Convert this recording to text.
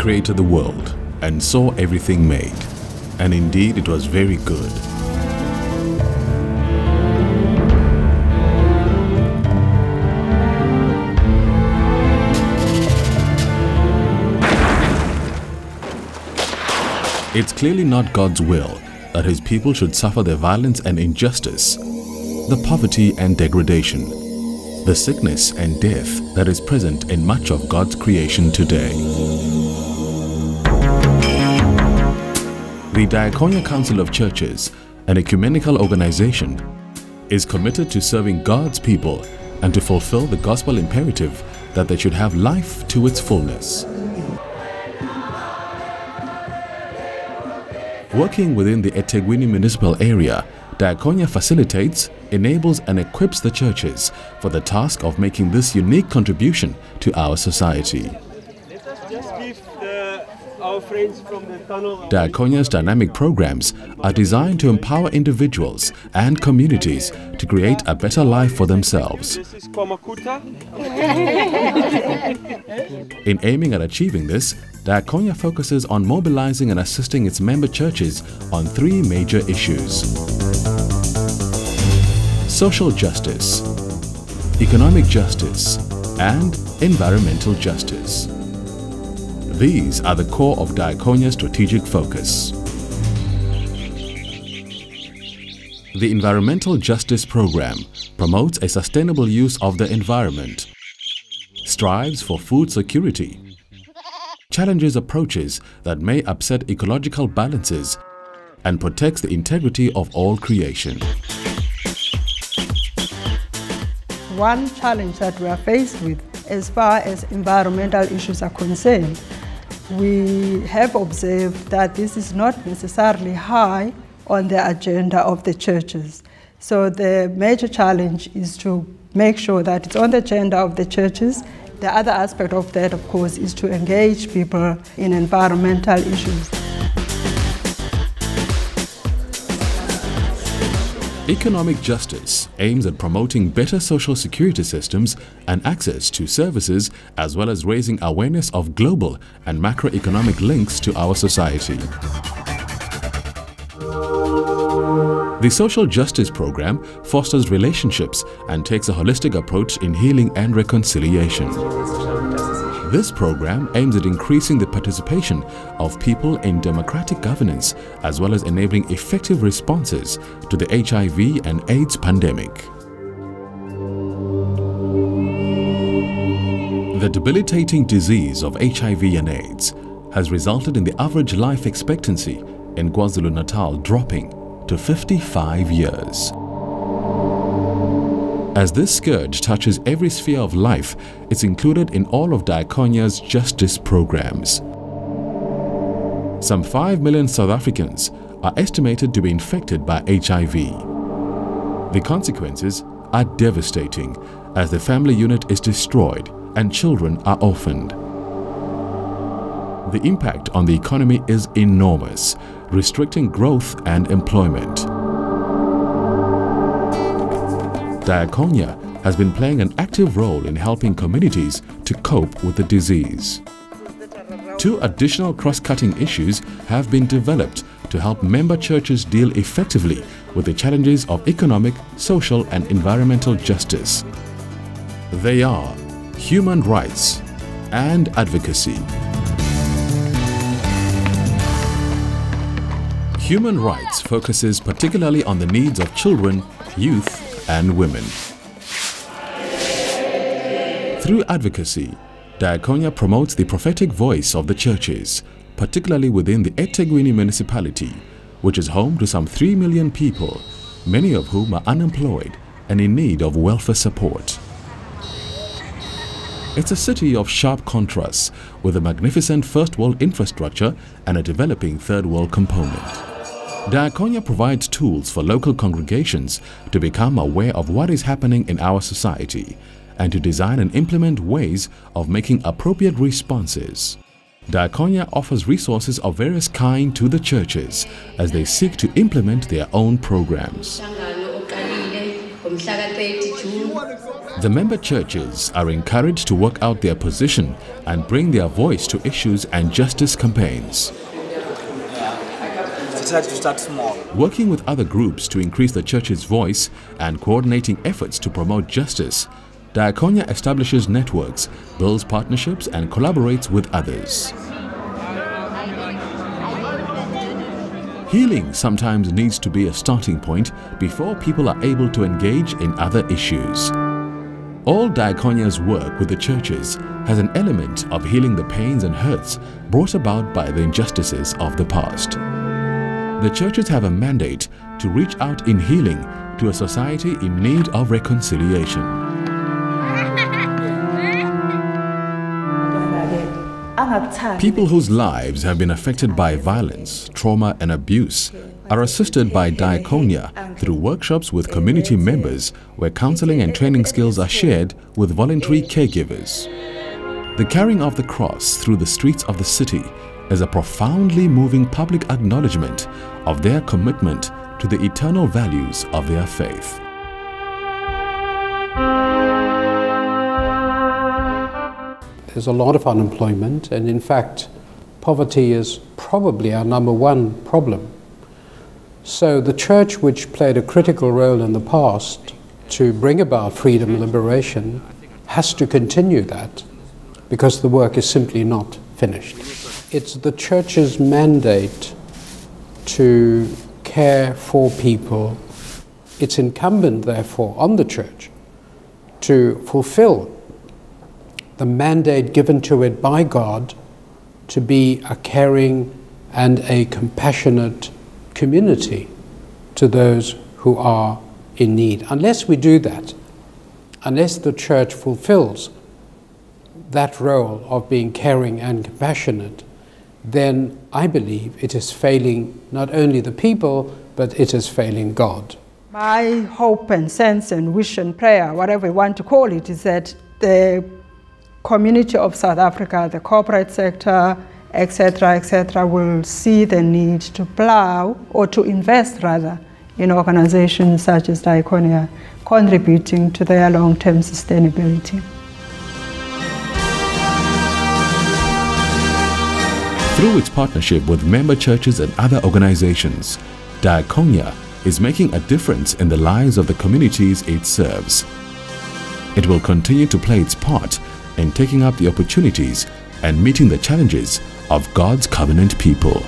created the world and saw everything made, and indeed it was very good. It's clearly not God's will that His people should suffer the violence and injustice, the poverty and degradation, the sickness and death that is present in much of God's creation today. The Diakonia Council of Churches, an ecumenical organization, is committed to serving God's people and to fulfill the gospel imperative that they should have life to its fullness. Working within the eThekwini municipal area, Diakonia facilitates, enables and equips the churches for the task of making this unique contribution to our society. Let us just give our friends from the tunnel. Diakonia's dynamic programs are designed to empower individuals and communities to create a better life for themselves. This is Kwamakuta. In aiming at achieving this, Diakonia focuses on mobilizing and assisting its member churches on three major issues: social justice, economic justice, and environmental justice. These are the core of Diakonia's strategic focus. The Environmental Justice Program promotes a sustainable use of the environment, strives for food security, challenges approaches that may upset ecological balances, and protects the integrity of all creation. One challenge that we are faced with as far as environmental issues are concerned, we have observed that this is not necessarily high on the agenda of the churches. So the major challenge is to make sure that it's on the agenda of the churches. The other aspect of that, of course, is to engage people in environmental issues. Economic justice aims at promoting better social security systems and access to services, as well as raising awareness of global and macroeconomic links to our society. The Social Justice Program fosters relationships and takes a holistic approach in healing and reconciliation. This program aims at increasing the participation of people in democratic governance, as well as enabling effective responses to the HIV and AIDS pandemic. The debilitating disease of HIV and AIDS has resulted in the average life expectancy in KwaZulu-Natal dropping to 55 years. As this scourge touches every sphere of life, it's included in all of Diakonia's justice programs. Some 5 million South Africans are estimated to be infected by HIV. The consequences are devastating, as the family unit is destroyed and children are orphaned. The impact on the economy is enormous, restricting growth and employment. Diakonia has been playing an active role in helping communities to cope with the disease. 2 additional cross-cutting issues have been developed to help member churches deal effectively with the challenges of economic, social and environmental justice. They are human rights and advocacy. Human rights focuses particularly on the needs of children, youth and women. Through advocacy, Diakonia promotes the prophetic voice of the churches, particularly within the eThekwini municipality, which is home to some 3 million people, many of whom are unemployed and in need of welfare support. It's a city of sharp contrasts, with a magnificent first world infrastructure and a developing third world component. Diakonia provides tools for local congregations to become aware of what is happening in our society and to design and implement ways of making appropriate responses. Diakonia offers resources of various kinds to the churches as they seek to implement their own programs. The member churches are encouraged to work out their position and bring their voice to issues and justice campaigns. To start small. Working with other groups to increase the church's voice and coordinating efforts to promote justice, Diakonia establishes networks, builds partnerships and collaborates with others. Healing sometimes needs to be a starting point before people are able to engage in other issues. All Diakonia's work with the churches has an element of healing the pains and hurts brought about by the injustices of the past. The churches have a mandate to reach out in healing to a society in need of reconciliation. People whose lives have been affected by violence, trauma and abuse are assisted by Diakonia through workshops with community members where counseling and training skills are shared with voluntary caregivers. The carrying of the cross through the streets of the city is a profoundly moving public acknowledgement of their commitment to the eternal values of their faith. There's a lot of unemployment, and in fact, poverty is probably our #1 problem. So the church, which played a critical role in the past to bring about freedom and liberation, has to continue that because the work is simply not finished. It's the church's mandate to care for people. It's incumbent, therefore, on the church to fulfill the mandate given to it by God to be a caring and a compassionate community to those who are in need. Unless we do that, unless the church fulfills that role of being caring and compassionate, then I believe it is failing not only the people, but it is failing God. My hope and sense and wish and prayer, whatever you want to call it, is that the community of South Africa, the corporate sector, etc., will see the need to plow, or to invest rather, in organizations such as Diakonia, contributing to their long-term sustainability. Through its partnership with member churches and other organizations, Diakonia is making a difference in the lives of the communities it serves. It will continue to play its part in taking up the opportunities and meeting the challenges of God's covenant people.